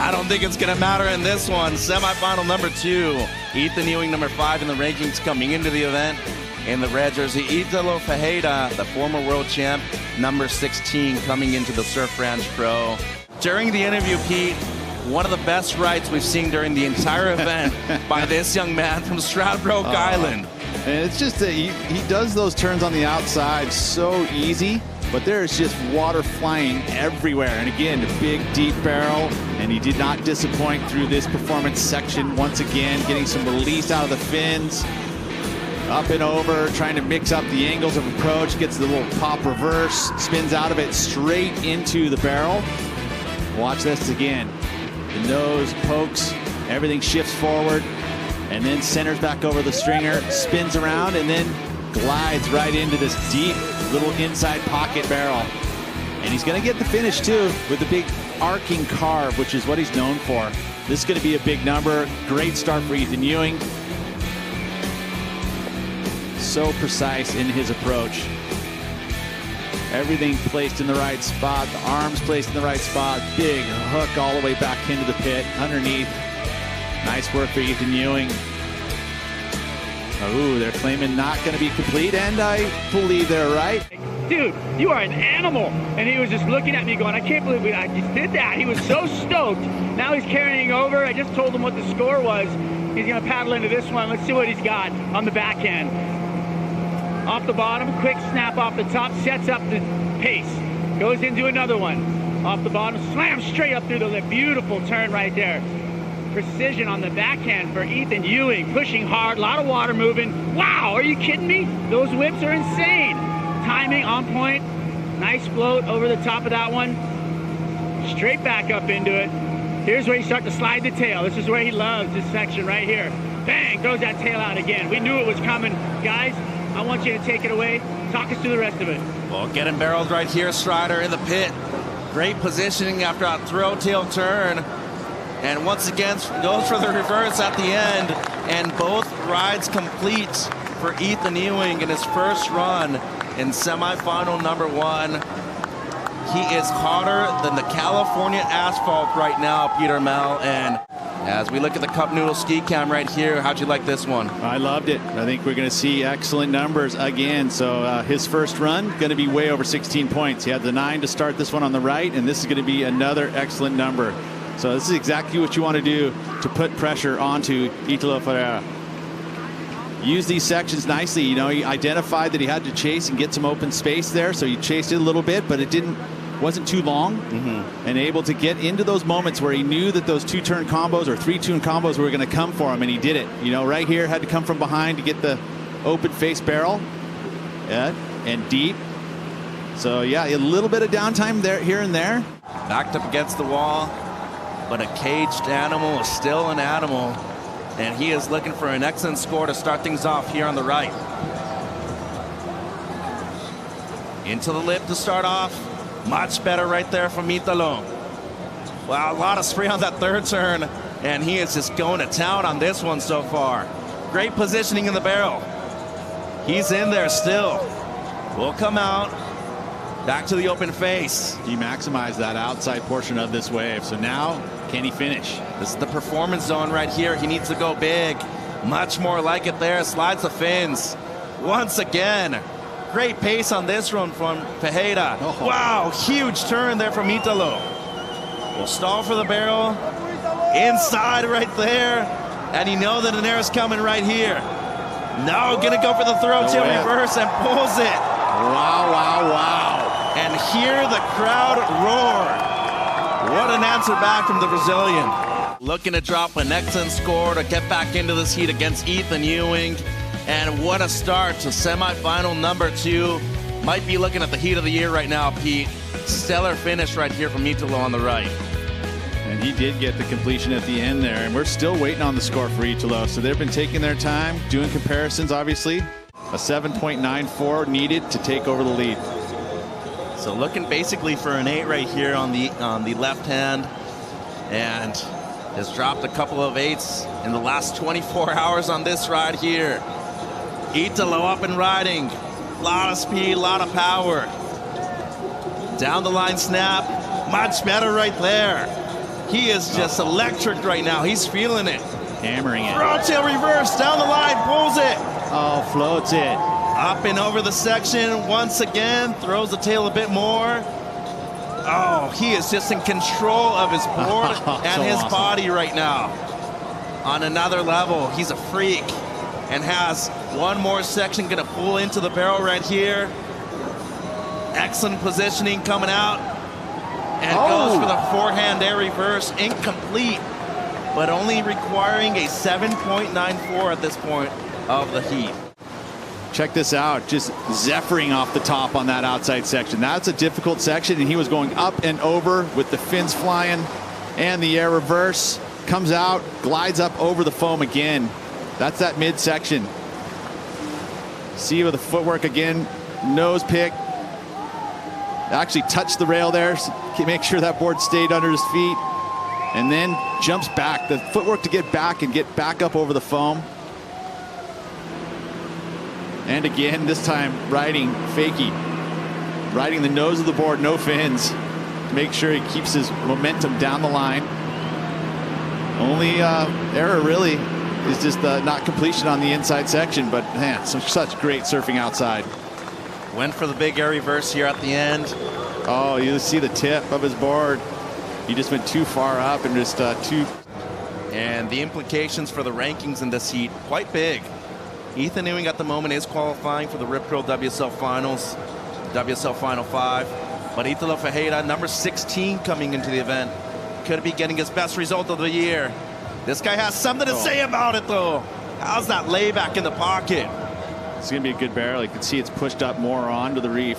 I don't think it's going to matter in this one. Semifinal number 2. Ethan Ewing, number 5 in the rankings, coming into the event. In the red jersey, Italo Ferreira, the former world champ, number 16, coming into the Surf Ranch Pro. During the interview, Pete, one of the best rides we've seen during the entire event by this young man from Stradbroke Island. And it's just that he does those turns on the outside so easy, but there's just water flying everywhere. And again, the big, deep barrel, and he did not disappoint through this performance section. Once again, getting some release out of the fins. Up and over, trying to mix up the angles of approach, gets the little pop reverse, spins out of it straight into the barrel. Watch this again. The nose pokes, everything shifts forward, and then centers back over the stringer, spins around, and then glides right into this deep little inside pocket barrel. And he's going to get the finish too with the big arcing carve, which is what he's known for. This is going to be a big number. Great start for Ethan Ewing. So precise in his approach. Everything placed in the right spot, the arms placed in the right spot, big hook all the way back into the pit, underneath. Nice work for Ethan Ewing. Oh, they're claiming not going to be complete, and I believe they're right. Dude, you are an animal. And he was just looking at me going, I can't believe I just did that. He was so stoked. Now he's carrying over. I just told him what the score was. He's going to paddle into this one. Let's see what he's got on the back end. Off the bottom, quick snap off the top, sets up the pace. Goes into another one. Off the bottom, slams straight up through the lip. Beautiful turn right there. Precision on the backhand for Ethan Ewing. Pushing hard, a lot of water moving. Wow, are you kidding me? Those whips are insane. Timing on point. Nice float over the top of that one. Straight back up into it. Here's where you start to slide the tail. This is where he loves this section right here. Bang, throws that tail out again. We knew it was coming. Guys, I want you to take it away. Talk us through the rest of it. Well, getting barreled right here, Strider in the pit. Great positioning after a throw tail turn. And once again, goes for the reverse at the end. And both rides complete for Ethan Ewing in his first run in semifinal number 1. He is hotter than the California asphalt right now, Peter Mel. And as we look at the Cup Noodle ski cam right here, how'd you like this one? I loved it. I think we're going to see excellent numbers again. So his first run going to be way over 16 points. He had the 9 to start this one on the right, and this is going to be another excellent number. So this is exactly what you want to do to put pressure onto Italo Ferreira. Use these sections nicely. You know, he identified that he had to chase and get some open space there, so he chased it a little bit, but it wasn't too long, and able to get into those moments where he knew that those 2-turn combos or 3-turn combos were going to come for him, and he did it. You know, right here, had to come from behind to get the open face barrel, and deep. So yeah, a little bit of downtime there, here and there. Backed up against the wall, but a caged animal is still an animal, and he is looking for an excellent score to start things off here on the right. Into the lip to start off. Much better right there from Italo. Wow, a lot of spray on that third turn, and he is just going to town on this one so far. Great positioning in the barrel. He's in there still. Will come out. Back to the open face. He maximized that outside portion of this wave. So now, can he finish? This is the performance zone right here. He needs to go big. Much more like it there. Slides the fins. Once again. Great pace on this one from Ferreira. Oh. Wow, huge turn there from Italo. Will stall for the barrel. Inside right there. And you know that an air is coming right here. No, gonna go for the throw tail reverse and pulls it. Wow, wow, wow. And hear the crowd roar. What an answer back from the Brazilian. Looking to drop an excellent score to get back into this heat against Ethan Ewing. And what a start to semifinal number 2. Might be looking at the heat of the year right now, Pete. Stellar finish right here from Italo on the right. And he did get the completion at the end there. And we're still waiting on the score for Italo. So they've been taking their time, doing comparisons, obviously. A 7.94 needed to take over the lead. So looking basically for an 8 right here on the left hand. And has dropped a couple of 8s in the last 24 hours on this ride here. Italo up and riding. A lot of speed, a lot of power. Down the line snap. Much better right there. He is just electric right now. He's feeling it. Hammering it. Throw tail reverse, down the line, pulls it. Oh, floats it. Up and over the section once again, throws the tail a bit more. Oh, he is just in control of his board and so his awesome. body right now. On another level, he's a freak and has one more section gonna pull into the barrel right here. Excellent positioning coming out. And goes for the forehand air reverse, incomplete, but only requiring a 7.94 at this point of the heat. Check this out, just zephyring off the top on that outside section. That's a difficult section, and he was going up and over with the fins flying and the air reverse. Comes out, glides up over the foam again. That's that midsection. See with the footwork again, nose pick. Actually touched the rail there, make sure that board stayed under his feet, and then jumps back. The footwork to get back up over the foam. And again, this time riding fakie, riding the nose of the board, no fins, to make sure he keeps his momentum down the line. Only error really is just the not completion on the inside section, but man, such great surfing outside. Went for the big air reverse here at the end. Oh, you see the tip of his board. He just went too far up and just too. And the implications for the rankings in this heat, quite big. Ethan Ewing at the moment is qualifying for the Rip Curl WSL Finals, WSL Final 5. But Italo Ferreira, number 16 coming into the event, could be getting his best result of the year. This guy has something to say about it, though. How's that layback in the pocket? It's going to be a good barrel. You can see it's pushed up more onto the reef.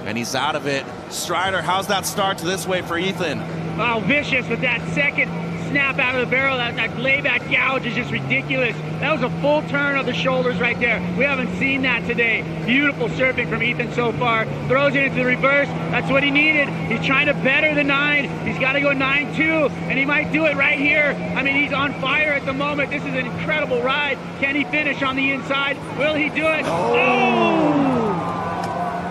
And he's out of it. Strider, how's that start to this way for Ethan? Oh, vicious with that second snap out of the barrel. That layback gouge is just ridiculous. That was a full turn of the shoulders right there. We haven't seen that today. Beautiful surfing from Ethan so far. Throws it into the reverse. That's what he needed. He's trying to better the 9. He's got to go 9-2, and he might do it right here. I mean, he's on fire at the moment. This is an incredible ride. Can he finish on the inside? Will he do it? Oh!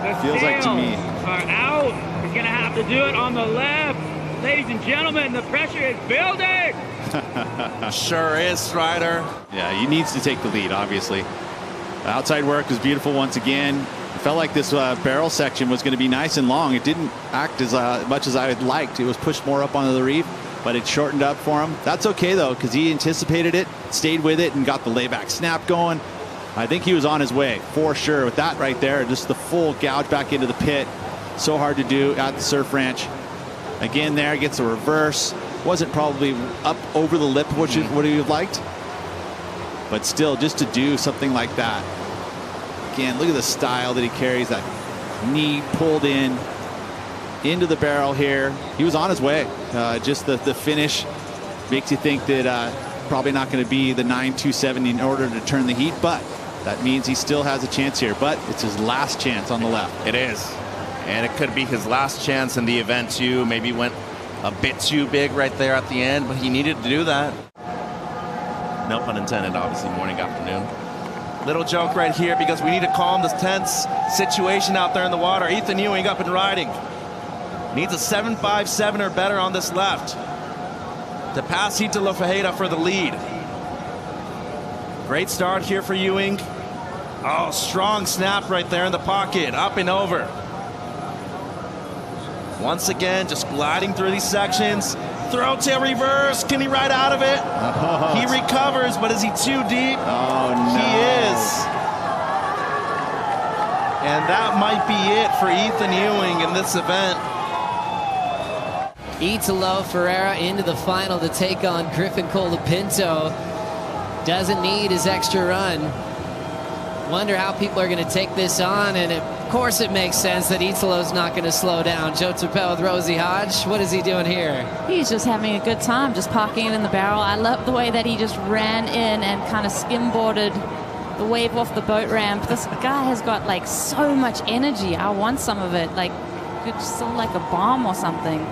The Feels like to me. are out. He's going to have to do it on the left. Ladies and gentlemen, the pressure is building. Sure is, Strider. Yeah, he needs to take the lead, obviously. The outside work was beautiful once again. It felt like this barrel section was going to be nice and long. It didn't act as much as I had liked. It was pushed more up onto the reef, but it shortened up for him. That's okay, though, because he anticipated it, stayed with it, and got the layback snap going. I think he was on his way, for sure, with that right there. Just the full gouge back into the pit. So hard to do at the surf ranch. Again there, gets a reverse. Wasn't probably up over the lip, which is what he would have liked. But still, just to do something like that. Again, look at the style that he carries. That knee pulled in into the barrel here. He was on his way. Just the finish makes you think that probably not going to be the 9.270 in order to turn the heat, but that means he still has a chance here. But it's his last chance on the left. It is. And it could be his last chance in the event, too. Maybe went a bit too big right there at the end, but he needed to do that. No pun intended, obviously, morning, afternoon. Little joke right here because we need to calm this tense situation out there in the water. Ethan Ewing up and riding. Needs a 7.57 or better on this left to pass Italo Ferreira for the lead. Great start here for Ewing. Oh, strong snap right there in the pocket, up and over. Once again, just gliding through these sections. Throw tail reverse. Can he ride out of it? Oh, he recovers, but is he too deep? Oh, no. He is. And that might be it for Ethan Ewing in this event. Italo Ferreira into the final to take on Griffin Colapinto. Doesn't need his extra run. Wonder how people are going to take this on, and of course it makes sense that Italo's not going to slow down. Joe Turpel with Rosie Hodge. What is he doing here? He's just having a good time, just parking it in the barrel. I love the way that he just ran in and kind of skimboarded the wave off the boat ramp. This guy has got like so much energy. I want some of it. Like, it's so like a bomb or something.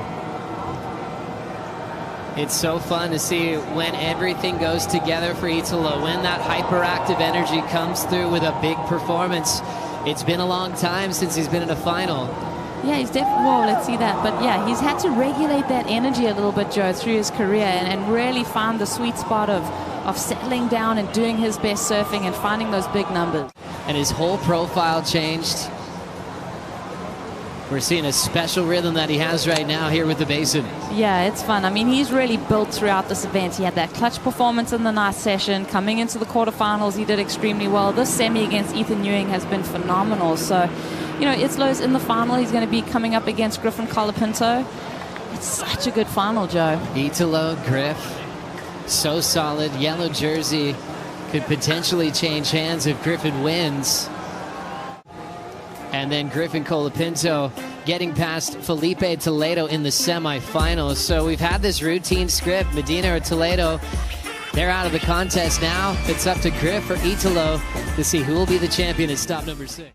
It's so fun to see when everything goes together for Italo, when that hyperactive energy comes through with a big performance. It's been a long time since he's been in a final. Yeah, he's definitely, well, let's see that. But yeah, he's had to regulate that energy a little bit, Joe, through his career and really find the sweet spot of settling down and doing his best surfing and finding those big numbers. And his whole profile changed. We're seeing a special rhythm that he has right now here with the basin. Yeah, it's fun. I mean, he's really built throughout this event. He had that clutch performance in the night session. Coming into the quarterfinals, he did extremely well. This semi against Ethan Ewing has been phenomenal. So, you know, Italo's in the final. He's going to be coming up against Griffin Colapinto. It's such a good final, Joe. Italo, Griff, so solid. Yellow jersey could potentially change hands if Griffin wins. And then Griffin Colapinto getting past Felipe Toledo in the semifinals. So we've had this routine script. Medina or Toledo, they're out of the contest now. It's up to Griff or Italo to see who will be the champion at stop number 6.